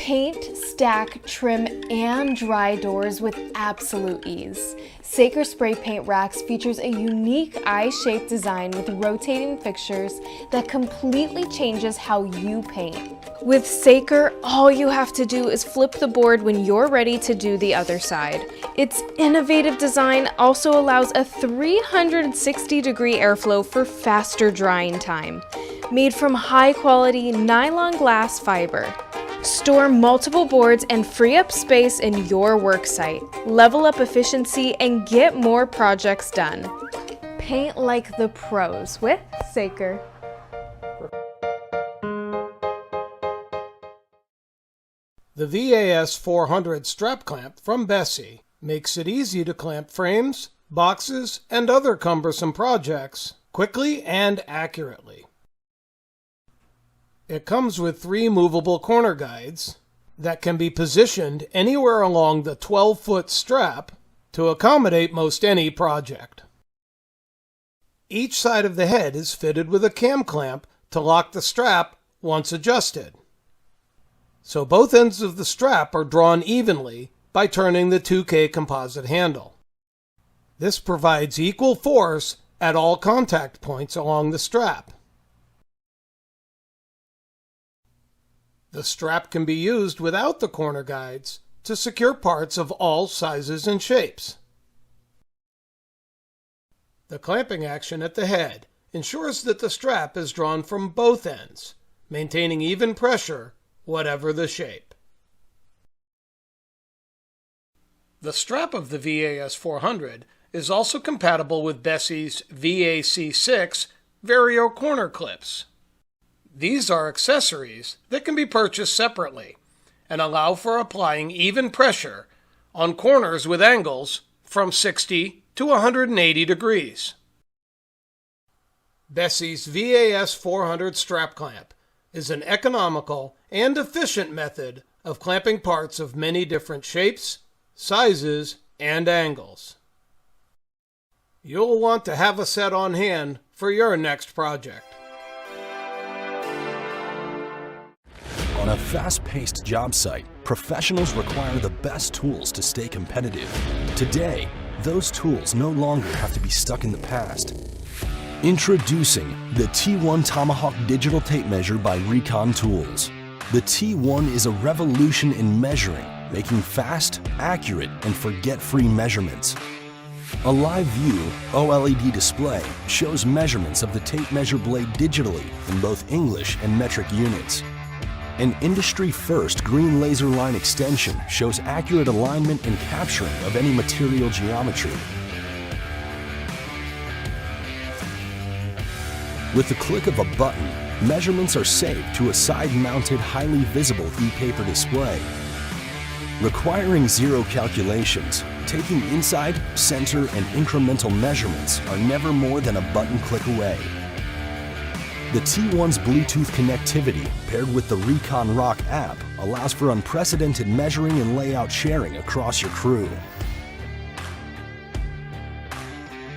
Paint, stack, trim, and dry doors with absolute ease. Saker spray paint racks features a unique eye-shaped design with rotating fixtures that completely changes how you paint. With Saker, all you have to do is flip the board when you're ready to do the other side. Its innovative design also allows a 360-degree airflow for faster drying time. Made from high-quality nylon glass fiber. Store multiple boards and free up space in your work site. Level up efficiency and get more projects done. Paint like the pros with Saker. The VAS 400 strap clamp from BESSEY makes it easy to clamp frames, boxes, and other cumbersome projects quickly and accurately. It comes with 3 movable corner guides that can be positioned anywhere along the 12-foot strap to accommodate most any project. Each side of the head is fitted with a cam clamp to lock the strap once adjusted. So both ends of the strap are drawn evenly by turning the 2K composite handle. This provides equal force at all contact points along the strap. The strap can be used without the corner guides to secure parts of all sizes and shapes. The clamping action at the head ensures that the strap is drawn from both ends, maintaining even pressure, whatever the shape. The strap of the VAS 400 is also compatible with BESSEY's VAC6 Vario corner clips. These are accessories that can be purchased separately and allow for applying even pressure on corners with angles from 60 to 180 degrees. BESSEY's VAS 400 strap clamp is an economical and efficient method of clamping parts of many different shapes, sizes, and angles. You'll want to have a set on hand for your next project. On a fast-paced job site, professionals require the best tools to stay competitive. Today, those tools no longer have to be stuck in the past. Introducing the T1 Tomahawk Digital Tape Measure by Reekon Tools. The T1 is a revolution in measuring, making fast, accurate, and forget-free measurements. A live view OLED display shows measurements of the tape measure blade digitally in both English and metric units. An industry-first green laser line extension shows accurate alignment and capturing of any material geometry. With the click of a button, measurements are saved to a side-mounted, highly visible e-paper display. Requiring zero calculations, taking inside, center, and incremental measurements are never more than a button click away. The T1's Bluetooth connectivity, paired with the Reekon Rock app, allows for unprecedented measuring and layout sharing across your crew.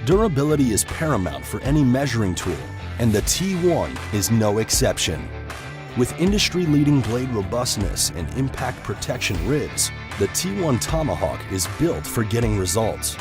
Durability is paramount for any measuring tool, and the T1 is no exception. With industry-leading blade robustness and impact protection ribs, the T1 Tomahawk is built for getting results.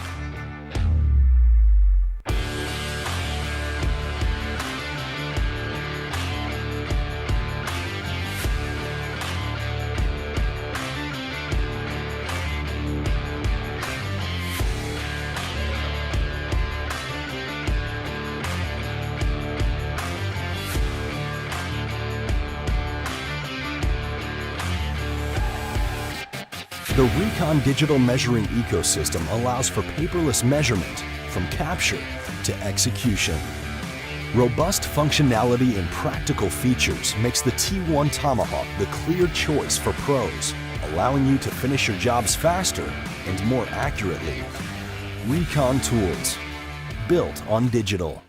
The Reekon digital measuring ecosystem allows for paperless measurement from capture to execution. Robust functionality and practical features makes the T1 Tomahawk the clear choice for pros, allowing you to finish your jobs faster and more accurately. Reekon Tools, built on digital.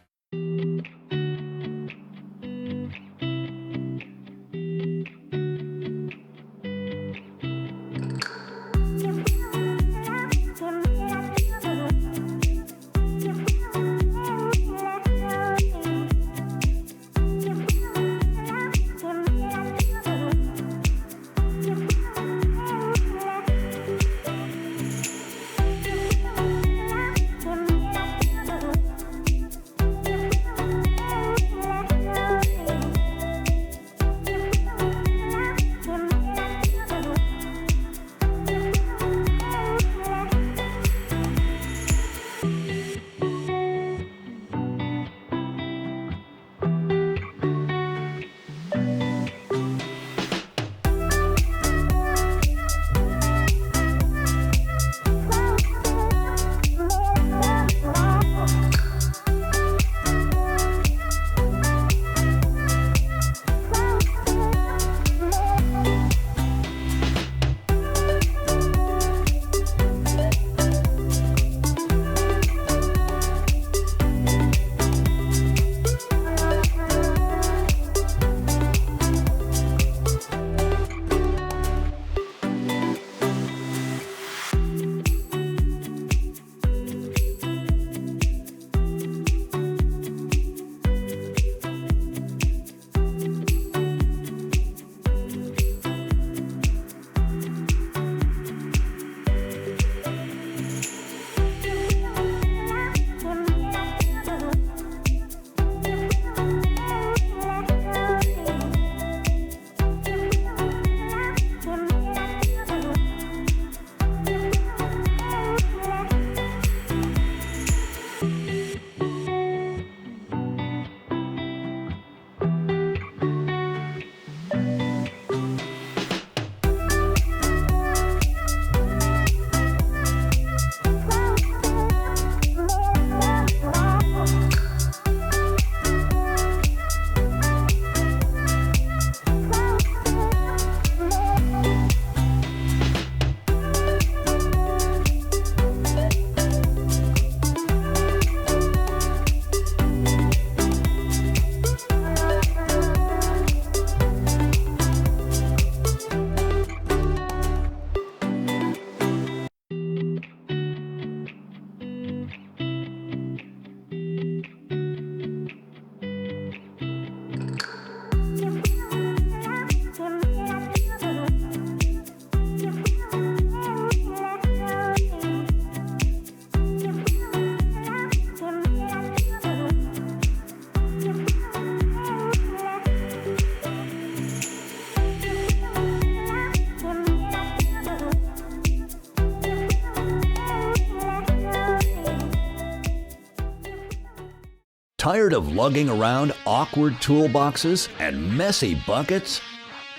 Tired of lugging around awkward toolboxes and messy buckets?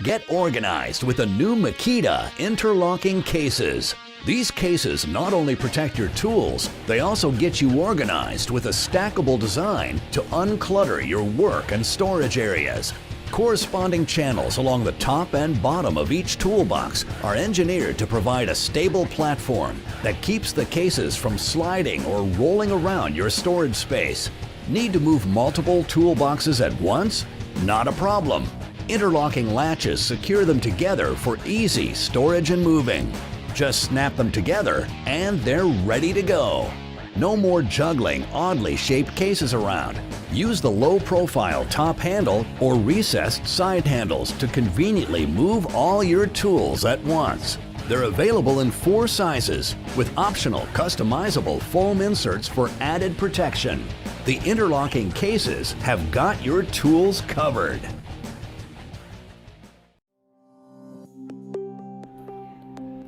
Get organized with the new Makita interlocking cases. These cases not only protect your tools, they also get you organized with a stackable design to unclutter your work and storage areas. Corresponding channels along the top and bottom of each toolbox are engineered to provide a stable platform that keeps the cases from sliding or rolling around your storage space. Need to move multiple toolboxes at once? Not a problem. Interlocking latches secure them together for easy storage and moving. Just snap them together and they're ready to go. No more juggling oddly shaped cases around. Use the low-profile top handle or recessed side handles to conveniently move all your tools at once. They're available in 4 sizes with optional customizable foam inserts for added protection. The interlocking cases have got your tools covered.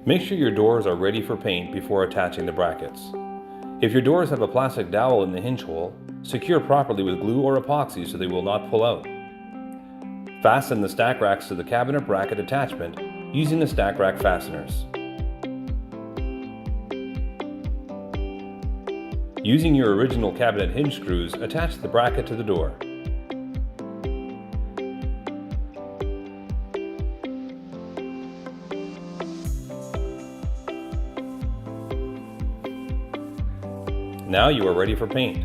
Make sure your doors are ready for paint before attaching the brackets. If your doors have a plastic dowel in the hinge hole, secure properly with glue or epoxy so they will not pull out. Fasten the stack racks to the cabinet bracket attachment using the stack rack fasteners. Using your original cabinet hinge screws, attach the bracket to the door. Now you are ready for paint.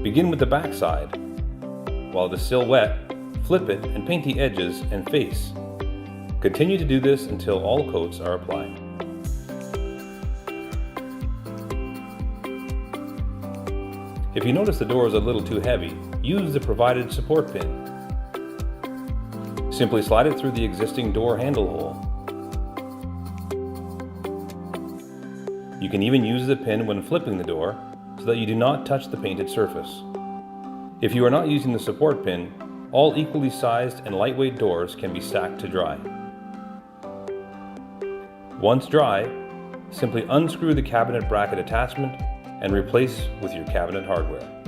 Begin with the back side. While it is still wet, flip it and paint the edges and face. Continue to do this until all coats are applied. If you notice the door is a little too heavy, use the provided support pin. Simply slide it through the existing door handle hole. You can even use the pin when flipping the door so that you do not touch the painted surface. If you are not using the support pin, all equally sized and lightweight doors can be stacked to dry. Once dry, simply unscrew the cabinet bracket attachment and replace with your cabinet hardware.